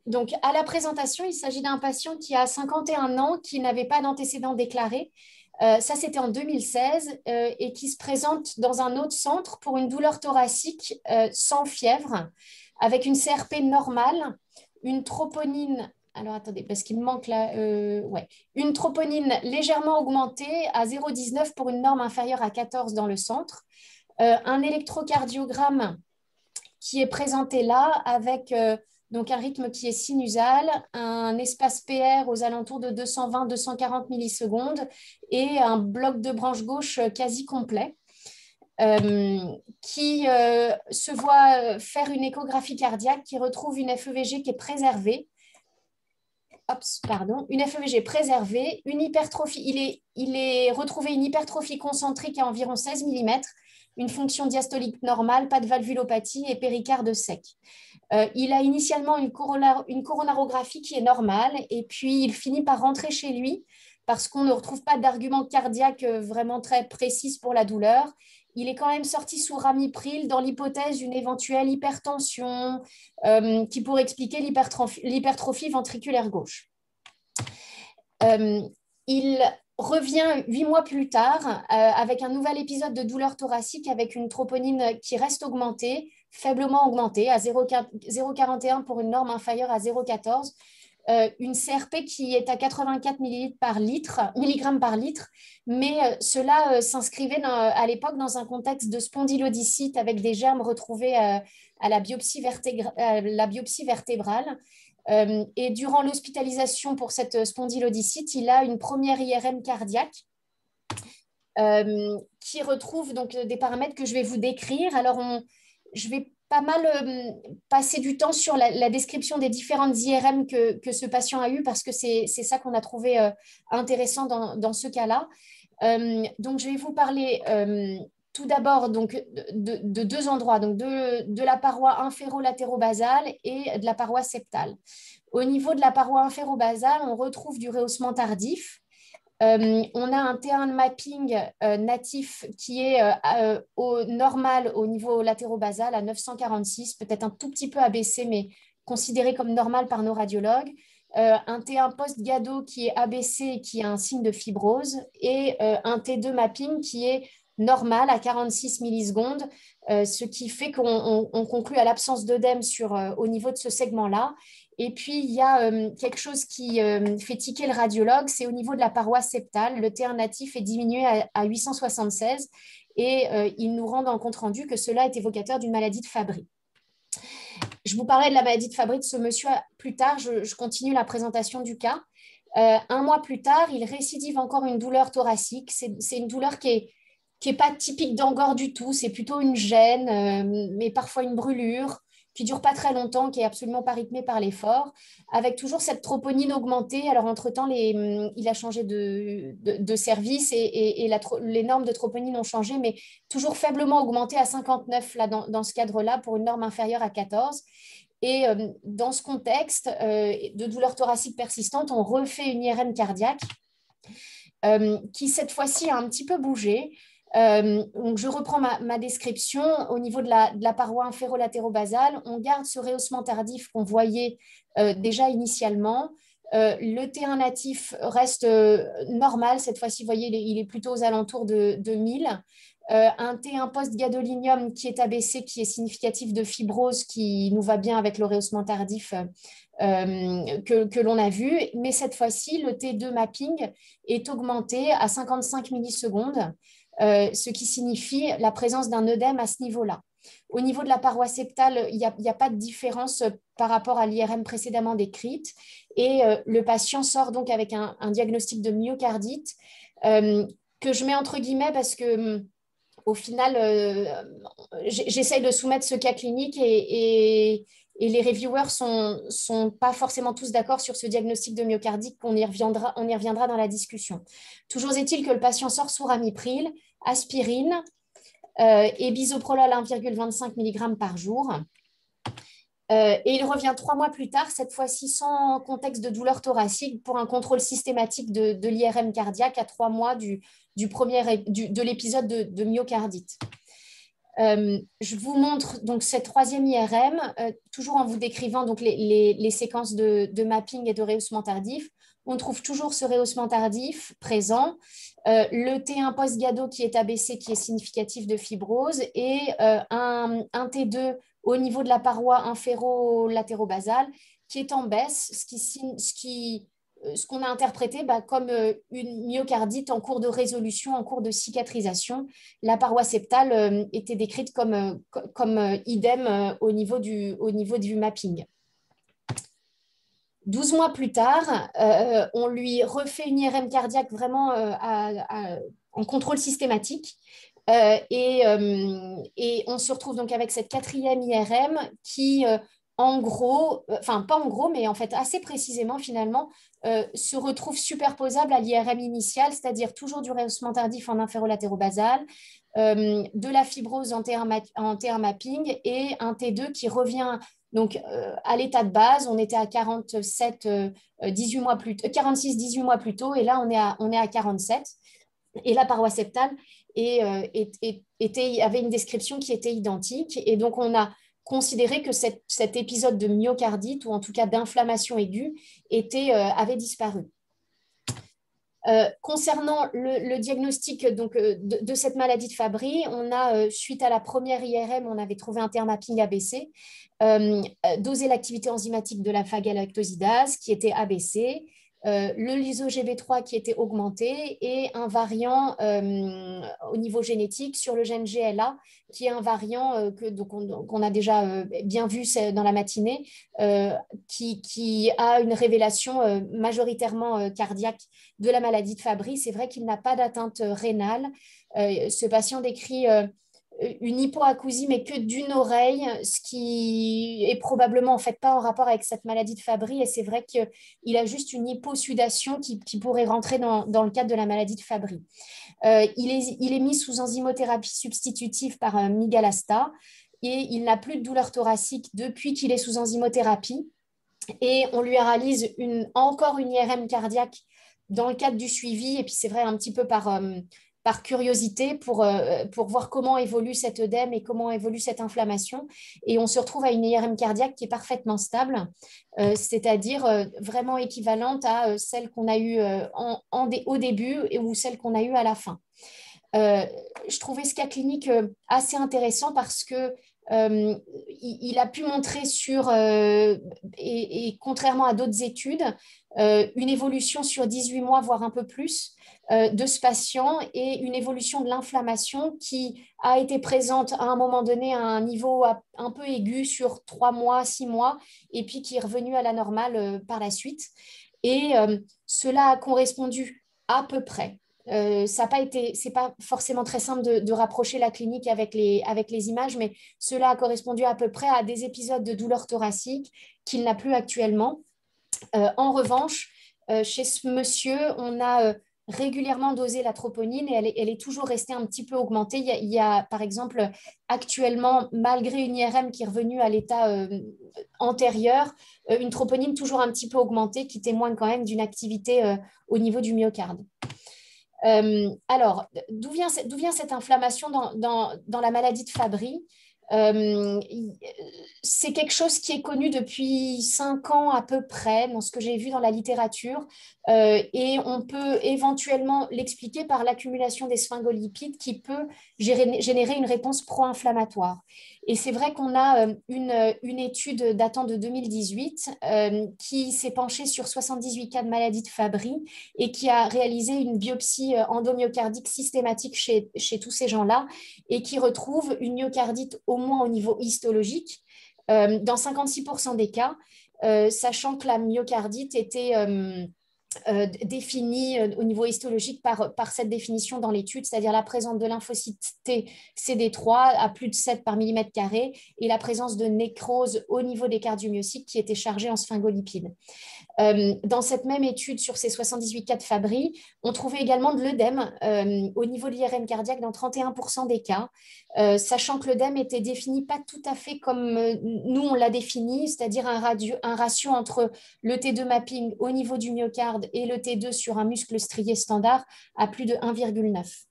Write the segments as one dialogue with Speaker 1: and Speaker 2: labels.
Speaker 1: Donc, à la présentation, il s'agit d'un patient qui a 51 ans, qui n'avait pas d'antécédents déclarés. Ça, c'était en 2016 et qui se présente dans un autre centre pour une douleur thoracique sans fièvre, avec une CRP normale, une troponine. Alors, attendez, parce qu'il me manque là. Ouais. Une troponine légèrement augmentée à 0,19 pour une norme inférieure à 14 dans le centre. Un électrocardiogramme qui est présenté là avec donc un rythme qui est sinusal, un espace PR aux alentours de 220-240 millisecondes et un bloc de branche gauche quasi complet. Qui se voit faire une échographie cardiaque qui retrouve une FEVG qui est préservée. Une FEVG préservée, une hypertrophie. Il est retrouvé une hypertrophie concentrique à environ 16 mm, une fonction diastolique normale, pas de valvulopathie et péricarde sec. Il a initialement une coronarographie qui est normale et puis il finit par rentrer chez lui parce qu'on ne retrouve pas d'argument cardiaque vraiment très précis pour la douleur. Il est quand même sorti sous ramipril dans l'hypothèse d'une éventuelle hypertension qui pourrait expliquer l'hypertrophie ventriculaire gauche. Il revient 8 mois plus tard avec un nouvel épisode de douleur thoracique avec une troponine qui reste augmentée, faiblement augmentée, à 0,41 pour une norme inférieure à 0,14. Une CRP qui est à 84 milligrammes par litre, mais cela s'inscrivait à l'époque dans un contexte de spondylodicite avec des germes retrouvés à la biopsie vertébrale. Et durant l'hospitalisation pour cette spondylodicite, il a une première IRM cardiaque qui retrouve donc des paramètres que je vais vous décrire. Alors, je vais pas mal passer du temps sur la description des différentes IRM que ce patient a eues parce que c'est ça qu'on a trouvé intéressant dans ce cas-là. Donc, je vais vous parler tout d'abord donc, de deux endroits, donc de la paroi inféro-latérobasale et de la paroi septale. Au niveau de la paroi inféro-basale, on retrouve du rehaussement tardif. On a un T1 de mapping natif qui est au normal au niveau latérobasal à 946, peut-être un tout petit peu abaissé, mais considéré comme normal par nos radiologues. Un T1 post-GADO qui est abaissé et qui a un signe de fibrose, et un T2 mapping qui est normal à 46 millisecondes, ce qui fait qu'on conclut à l'absence d'œdème au niveau de ce segment-là. Et puis, il y a quelque chose qui fait tiquer le radiologue, c'est au niveau de la paroi septale. Le T1 natif est diminué à 876 et il nous rend dans le compte-rendu que cela est évocateur d'une maladie de Fabry. Je vous parlerai de la maladie de Fabry de ce monsieur plus tard. Je continue la présentation du cas. Un mois plus tard, il récidive encore une douleur thoracique. C'est une douleur qui est pas typique d'Angor du tout. C'est plutôt une gêne, mais parfois une brûlure qui dure pas très longtemps, qui est absolument pas rythmée par l'effort, avec toujours cette troponine augmentée. Alors, entre-temps, il a changé de service et les normes de troponine ont changé, mais toujours faiblement augmentée à 59 là, dans ce cadre-là, pour une norme inférieure à 14. Et dans ce contexte de douleur thoracique persistante, on refait une IRM cardiaque qui, cette fois-ci, a un petit peu bougé. Donc, je reprends ma description. Au niveau de la paroi inféro-latérobasale, on garde ce rehaussement tardif qu'on voyait déjà initialement. Le T1 natif reste normal. Cette fois-ci, vous voyez, il est plutôt aux alentours de 1000. Un T1 post-gadolinium qui est abaissé, qui est significatif de fibrose, qui nous va bien avec le rehaussement tardif que l'on a vu. Mais cette fois-ci, le T2 mapping est augmenté à 55 millisecondes. Ce qui signifie la présence d'un œdème à ce niveau-là. Au niveau de la paroi septale, il n'y a pas de différence par rapport à l'IRM précédemment décrite, et le patient sort donc avec un diagnostic de myocardite que je mets entre guillemets parce que au final, j'essaye de soumettre ce cas clinique et les reviewers sont pas forcément tous d'accord sur ce diagnostic de myocardite. On y reviendra dans la discussion. Toujours est-il que le patient sort sous ramipril, aspirine et bisoprolol 1,25 mg par jour. Et il revient 3 mois plus tard, cette fois-ci sans contexte de douleur thoracique, pour un contrôle systématique de l'IRM cardiaque à 3 mois de l'épisode de myocardite. Je vous montre donc cette troisième IRM, toujours en vous décrivant donc les séquences de mapping et de rehaussement tardif. On trouve toujours ce rehaussement tardif présent, le T1 post-GADO qui est abaissé, qui est significatif de fibrose, et un T2 au niveau de la paroi inféro-latérobasale qui est en baisse, ce qu'on a interprété comme une myocardite en cours de résolution, en cours de cicatrisation. La paroi septale était décrite comme idem au niveau du mapping. 12 mois plus tard, on lui refait une IRM cardiaque vraiment en contrôle systématique. Et on se retrouve donc avec cette quatrième IRM qui, en gros, enfin pas en gros, mais en fait assez précisément finalement, se retrouve superposable à l'IRM initiale, c'est-à-dire toujours du rehaussement tardif en inférolatérobasal, de la fibrose en T1 mapping et un T2 qui revient donc à l'état de base. On était à 47, 18 mois plus 46, 18 mois plus tôt, et là on est à 47. Et la paroi septale avait une description qui était identique. Et donc, on a considéré que cet épisode de myocardite, ou en tout cas d'inflammation aiguë, avait disparu. Concernant le diagnostic donc, de cette maladie de Fabry, on a, suite à la première IRM, on avait trouvé un mapping ABC, dosé l'activité enzymatique de la phagalactosidase qui était ABC, le lyso-Gb3 qui était augmenté, et un variant au niveau génétique sur le gène GLA, qui est un variant qu'on a déjà bien vu dans la matinée, qui a une révélation majoritairement cardiaque de la maladie de Fabry. C'est vrai qu'il n'a pas d'atteinte rénale. Ce patient décrit une hypoacousie, mais que d'une oreille, ce qui est probablement en fait pas en rapport avec cette maladie de Fabry. Et c'est vrai qu'il a juste une hyposudation qui pourrait rentrer dans le cadre de la maladie de Fabry. Il est mis sous enzymothérapie substitutive par migalastat, et il n'a plus de douleur thoracique depuis qu'il est sous enzymothérapie. Et on lui réalise encore une IRM cardiaque dans le cadre du suivi, et puis c'est vrai un petit peu par curiosité pour voir comment évolue cet œdème et comment évolue cette inflammation. Et on se retrouve à une IRM cardiaque qui est parfaitement stable, c'est-à-dire vraiment équivalente à celle qu'on a eue au début ou celle qu'on a eue à la fin. Je trouvais ce cas clinique assez intéressant parce que il a pu montrer et contrairement à d'autres études, une évolution sur 18 mois, voire un peu plus, de ce patient, et une évolution de l'inflammation qui a été présente à un moment donné à un niveau un peu aigu sur 3 mois, 6 mois, et puis qui est revenu à la normale par la suite. Et cela a correspondu à peu près. C'est pas forcément très simple de rapprocher la clinique avec les images, mais cela a correspondu à peu près à des épisodes de douleur thoracique qu'il n'a plus actuellement. En revanche, chez ce monsieur, on a régulièrement dosé la troponine, et elle est toujours restée un petit peu augmentée. Il y a, par exemple, actuellement, malgré une IRM qui est revenue à l'état antérieur, une troponine toujours un petit peu augmentée qui témoigne quand même d'une activité au niveau du myocarde. Alors, d'où vient cette inflammation dans la maladie de Fabry? C'est quelque chose qui est connu depuis 5 ans à peu près, dans ce que j'ai vu dans la littérature, et on peut éventuellement l'expliquer par l'accumulation des sphingolipides qui peut générer une réponse pro-inflammatoire. Et c'est vrai qu'on a une étude datant de 2018 qui s'est penchée sur 78 cas de maladie de Fabry et qui a réalisé une biopsie endomyocardique systématique chez tous ces gens-là, et qui retrouve une myocardite au moins au niveau histologique dans 56% des cas, sachant que la myocardite était définie au niveau histologique par cette définition dans l'étude, c'est-à-dire la présence de lymphocytes T CD3 à plus de 7 par millimètre carré, et la présence de nécrose au niveau des cardiomyocytes qui étaient chargés en sphingolipides. Dans cette même étude sur ces 78 cas de Fabry, on trouvait également de l'œdème au niveau de l'IRM cardiaque dans 31% des cas, sachant que l'œdème était défini pas tout à fait comme nous on l'a défini, c'est-à-dire un ratio entre le T2 mapping au niveau du myocarde et le T2 sur un muscle strié standard à plus de 1,9.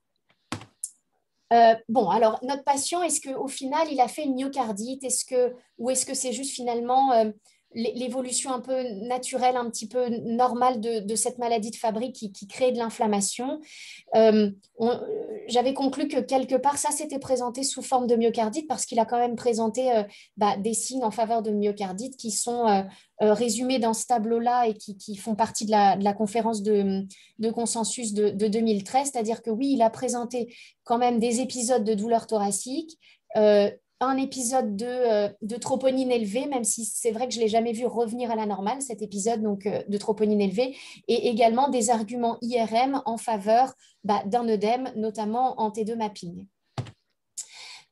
Speaker 1: Bon, alors notre patient, est-ce qu'au final, il a fait une myocardite? Ou est-ce que c'est juste finalement l'évolution un peu naturelle, un petit peu normale de cette maladie de Fabry qui crée de l'inflammation? Euh, on- J'avais conclu que quelque part, ça s'était présenté sous forme de myocardite parce qu'il a quand même présenté des signes en faveur de myocardite qui sont résumés dans ce tableau-là et qui font partie de la conférence de consensus de 2013. C'est-à-dire que oui, il a présenté quand même des épisodes de douleur thoracique, un épisode de troponine élevée, même si c'est vrai que je ne l'ai jamais vu revenir à la normale, cet épisode de troponine élevée, et également des arguments IRM en faveur d'un œdème, notamment en T2 mapping.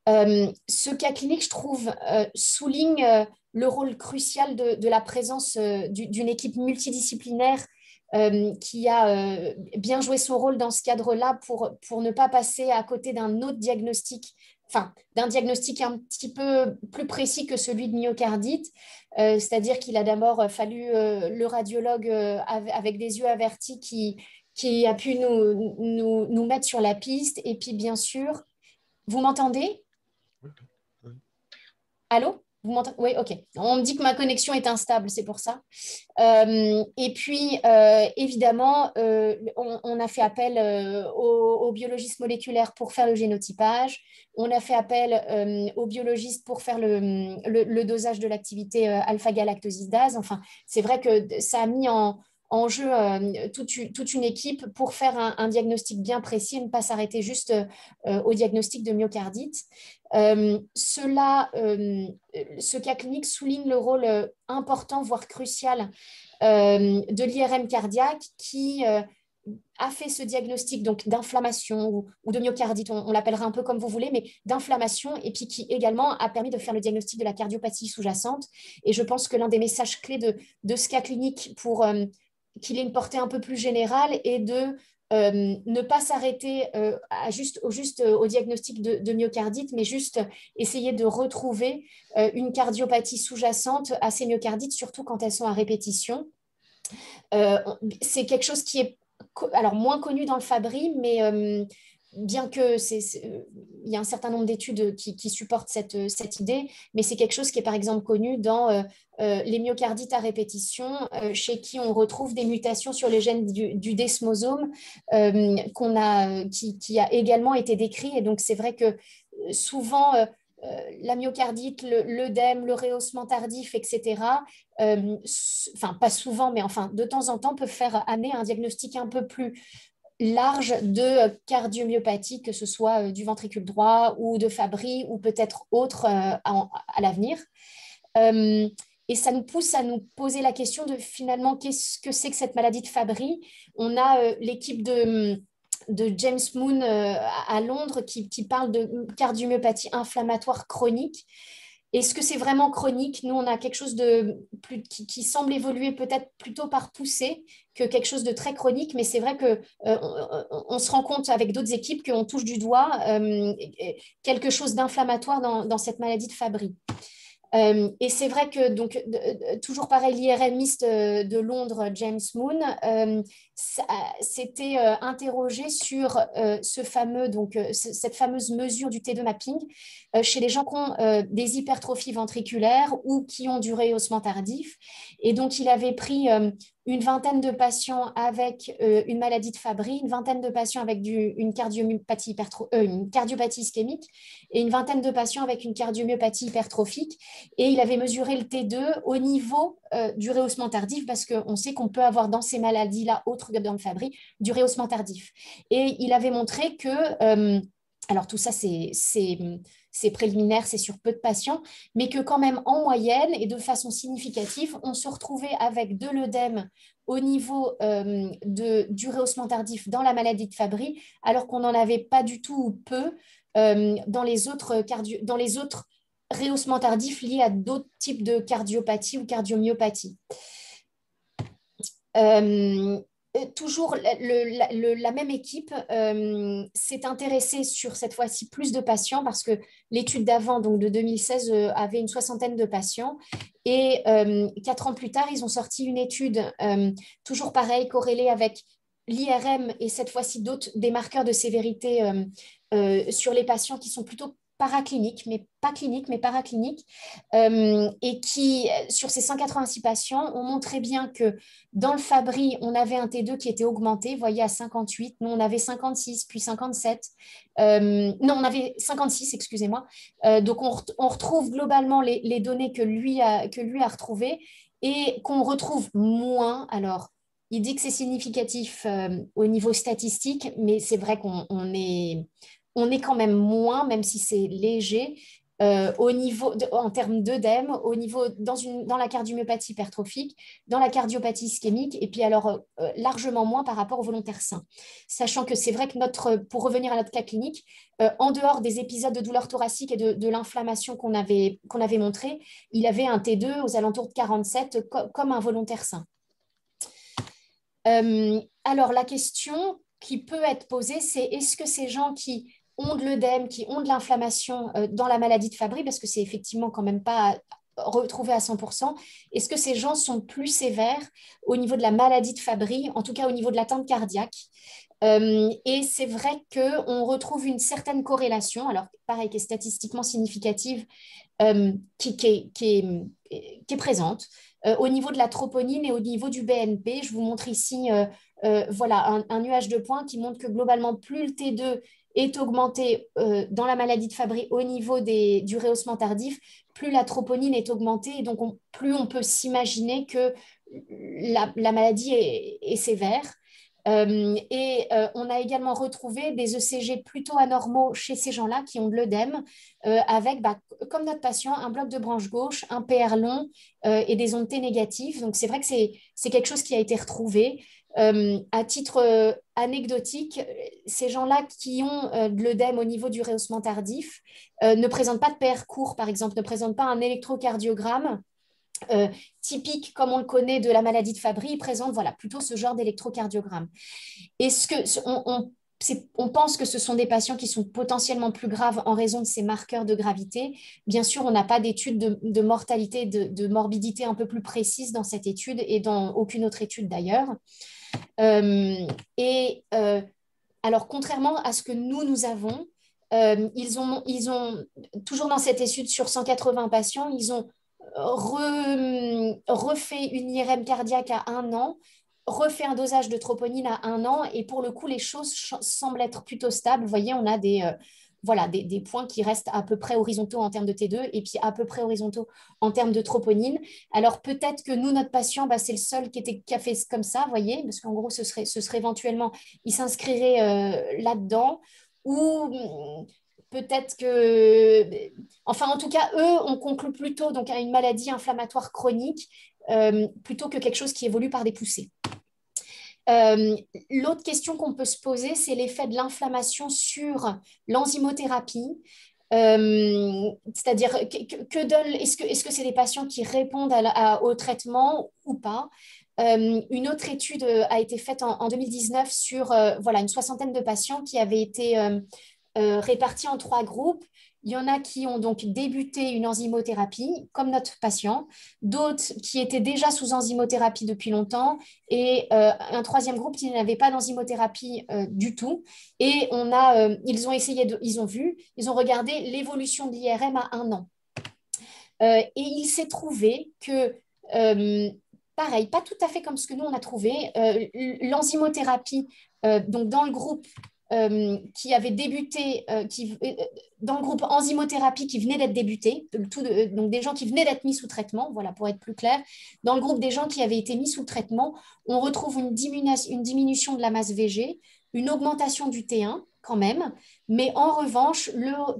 Speaker 1: Ce cas clinique, je trouve, souligne le rôle crucial de la présence d'une équipe multidisciplinaire qui a bien joué son rôle dans ce cadre-là pour ne pas passer à côté d'un autre diagnostic, enfin, d'un diagnostic un petit peu plus précis que celui de myocardite. C'est-à-dire qu'il a d'abord fallu le radiologue avec des yeux avertis qui a pu nous mettre sur la piste. Et puis, bien sûr, vous m'entendez? Allô? Vous m'entendez? Oui, ok. On me dit que ma connexion est instable, c'est pour ça. Et puis, évidemment, on a fait appel aux biologistes moléculaires pour faire le génotypage. On a fait appel aux biologistes pour faire le dosage de l'activité alpha-galactosidase. Enfin, c'est vrai que ça a mis en jeu toute une équipe pour faire un diagnostic bien précis et ne pas s'arrêter juste au diagnostic de myocardite. Ce cas clinique souligne le rôle important, voire crucial, de l'IRM cardiaque qui a fait ce diagnostic donc d'inflammation ou de myocardite, on l'appellera un peu comme vous voulez, mais d'inflammation, et puis qui également a permis de faire le diagnostic de la cardiopathie sous-jacente. Et je pense que l'un des messages clés de ce cas clinique pour qu'il ait une portée un peu plus générale est de ne pas s'arrêter au diagnostic de myocardite, mais juste essayer de retrouver une cardiopathie sous-jacente à ces myocardites, surtout quand elles sont à répétition. Euh, c'est quelque chose qui est alors moins connu dans le Fabry, mais bien que il y a un certain nombre d'études qui supportent cette idée, mais c'est quelque chose qui est par exemple connu dans les myocardites à répétition, chez qui on retrouve des mutations sur les gènes du desmosome qui a également été décrit. Et donc c'est vrai que souvent la myocardite, l'œdème, le rehaussement tardif, etc., enfin pas souvent, mais enfin de temps en temps, peuvent faire amener un diagnostic un peu plus large de cardiomyopathie, que ce soit du ventricule droit ou de Fabry ou peut-être autre à l'avenir. Euh, et ça nous pousse à nous poser la question de finalement qu'est-ce que c'est que cette maladie de Fabry. On a l'équipe de James Moon à Londres qui parle de cardiomyopathie inflammatoire chronique. Est-ce que c'est vraiment chronique? Nous, on a quelque chose qui semble évoluer peut-être plutôt par poussée que quelque chose de très chronique, mais c'est vrai que on se rend compte avec d'autres équipes qu'on touche du doigt quelque chose d'inflammatoire dans cette maladie de Fabry. Et c'est vrai que, donc, toujours pareil, l'IRMiste de Londres, James Moon, s'était interrogé sur cette fameuse mesure du T2 mapping chez les gens qui ont des hypertrophies ventriculaires ou qui ont du rehaussement tardif. Et donc, il avait pris une vingtaine de patients avec une maladie de Fabry, une vingtaine de patients avec une cardiopathie ischémique et une vingtaine de patients avec une cardiomyopathie hypertrophique. Et il avait mesuré le T2 au niveau du rehaussement tardif parce qu'on sait qu'on peut avoir dans ces maladies-là, autres que dans le Fabry, du rehaussement tardif. Et il avait montré que, alors tout ça c'est préliminaire, c'est sur peu de patients, mais que quand même en moyenne et de façon significative, on se retrouvait avec de l'œdème au niveau du rehaussement tardif dans la maladie de Fabry, alors qu'on n'en avait pas du tout ou peu dans les autres rehaussements tardifs liés à d'autres types de cardiopathie ou cardiomyopathie. Euh, Toujours la même équipe s'est intéressée sur cette fois-ci plus de patients parce que l'étude d'avant, donc de 2016, avait une soixantaine de patients. Et 4 ans plus tard, ils ont sorti une étude, toujours pareil, corrélée avec l'IRM et cette fois-ci d'autres des marqueurs de sévérité sur les patients qui sont plutôt paracliniques, mais pas cliniques, mais paracliniques, et qui, sur ces 186 patients, ont montré bien que dans le Fabry, on avait un T2 qui était augmenté, vous voyez, à 58, nous on avait 56, puis 57, non, on avait 56, excusez-moi. Donc on retrouve globalement les données que lui a retrouvées et qu'on retrouve moins. Alors, il dit que c'est significatif au niveau statistique, mais c'est vrai on est quand même moins, même si c'est léger, en termes d'œdème, dans la cardiomyopathie hypertrophique, dans la cardiopathie ischémique, et puis alors largement moins par rapport au volontaire sain. Sachant que c'est vrai que pour revenir à notre cas clinique, en dehors des épisodes de douleur thoracique et de l'inflammation qu'on avait montré, il avait un T2 aux alentours de 47 comme un volontaire sain. Alors, la question qui peut être posée, c'est est-ce que ces gens qui ont de l'œdème, qui ont de l'inflammation dans la maladie de Fabry, parce que c'est effectivement quand même pas retrouvé à 100%, est-ce que ces gens sont plus sévères au niveau de la maladie de Fabry, en tout cas au niveau de l'atteinte cardiaque? Et c'est vrai qu'on retrouve une certaine corrélation, alors pareil, qui est statistiquement significative, qui est présente au niveau de la troponine et au niveau du BNP. Je vous montre ici voilà, un nuage de points qui montre que globalement, plus le T2 est augmenté dans la maladie de Fabry au niveau du rehaussement tardif, plus la troponine est augmentée et donc plus on peut s'imaginer que la maladie est sévère. On a également retrouvé des ECG plutôt anormaux chez ces gens-là qui ont de l'œdème, avec, comme notre patient, un bloc de branche gauche, un PR long et des ondes T négatives. Donc, c'est vrai que c'est quelque chose qui a été retrouvé. À titre anecdotique, ces gens-là qui ont de l'œdème au niveau du rehaussement tardif ne présentent pas de PR court, par exemple, ne présentent pas un électrocardiogramme typique, comme on le connaît, de la maladie de Fabry. Il présente voilà, plutôt ce genre d'électrocardiogramme. Est-ce que on pense que ce sont des patients qui sont potentiellement plus graves en raison de ces marqueurs de gravité. Bien sûr, on n'a pas d'études de mortalité, de morbidité un peu plus précises dans cette étude et dans aucune autre étude d'ailleurs. Alors, contrairement à ce que nous avons, ils ont, toujours dans cette étude sur 180 patients, ils ont refait une IRM cardiaque à 1 an, refait un dosage de troponine à 1 an, et pour le coup, les choses semblent être plutôt stables. Vous voyez, on a des points qui restent à peu près horizontaux en termes de T2 et puis à peu près horizontaux en termes de troponine. Alors peut-être que notre patient, c'est le seul qui a fait comme ça, vous voyez, parce qu'en gros, ce serait éventuellement, il s'inscrirait là-dedans, ou peut-être que, enfin en tout cas, eux, on conclut plutôt donc, à une maladie inflammatoire chronique plutôt que quelque chose qui évolue par des poussées. L'autre question qu'on peut se poser, c'est l'effet de l'inflammation sur l'enzymothérapie. C'est-à-dire, est-ce que c'est des patients qui répondent au traitement ou pas? Une autre étude a été faite en 2019 sur voilà, une soixantaine de patients qui avaient été répartis en 3 groupes. Il y en a qui ont donc débuté une enzymothérapie, comme notre patient, d'autres qui étaient déjà sous enzymothérapie depuis longtemps, et un 3e groupe qui n'avait pas d'enzymothérapie du tout. Et ils ont regardé l'évolution de l'IRM à 1 an. Et il s'est trouvé que, pareil, pas tout à fait comme ce que nous on a trouvé, l'enzymothérapie, donc dans le groupe qui avait débuté, dans le groupe enzymothérapie qui venait d'être débuté, donc des gens qui venaient d'être mis sous traitement, voilà, pour être plus clair. Dans le groupe des gens qui avaient été mis sous traitement, on retrouve une diminution de la masse VG, une augmentation du T1 quand même, mais en revanche,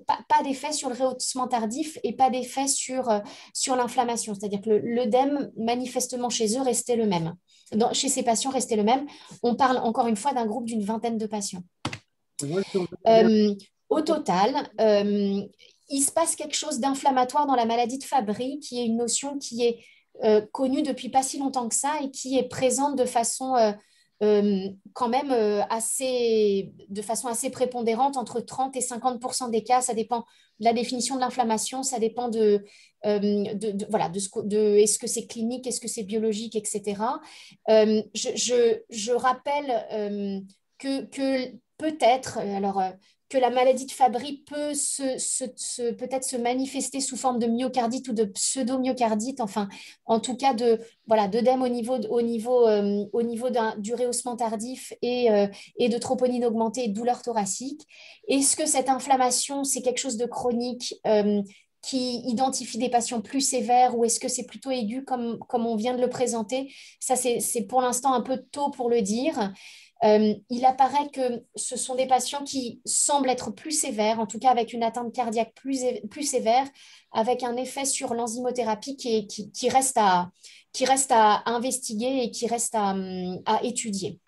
Speaker 1: pas d'effet sur le rehaussement tardif et pas d'effet sur l'inflammation. C'est-à-dire que l'œdème, manifestement chez eux, restait le même. Chez ces patients, restait le même. On parle encore une fois d'un groupe d'une vingtaine de patients. Au total, il se passe quelque chose d'inflammatoire dans la maladie de Fabry, qui est une notion qui est connue depuis pas si longtemps que ça et qui est présente de façon quand même de façon assez prépondérante, entre 30 et 50% des cas. Ça dépend de la définition de l'inflammation, ça dépend voilà, est-ce que c'est clinique, est-ce que c'est biologique, etc. Je rappelle que peut-être, alors que la maladie de Fabry peut peut-être se manifester sous forme de myocardite ou de pseudomyocardite, enfin, en tout cas, voilà, d'œdème au niveau du rehaussement tardif et de troponine augmentée et de douleur thoracique. Est-ce que cette inflammation, c'est quelque chose de chronique qui identifie des patients plus sévères ou est-ce que c'est plutôt aigu comme on vient de le présenter? Ça, c'est pour l'instant un peu tôt pour le dire. Il apparaît que ce sont des patients qui semblent être plus sévères, en tout cas avec une atteinte cardiaque plus sévère, avec un effet sur l'enzymothérapie qui reste à investiguer et qui reste à étudier.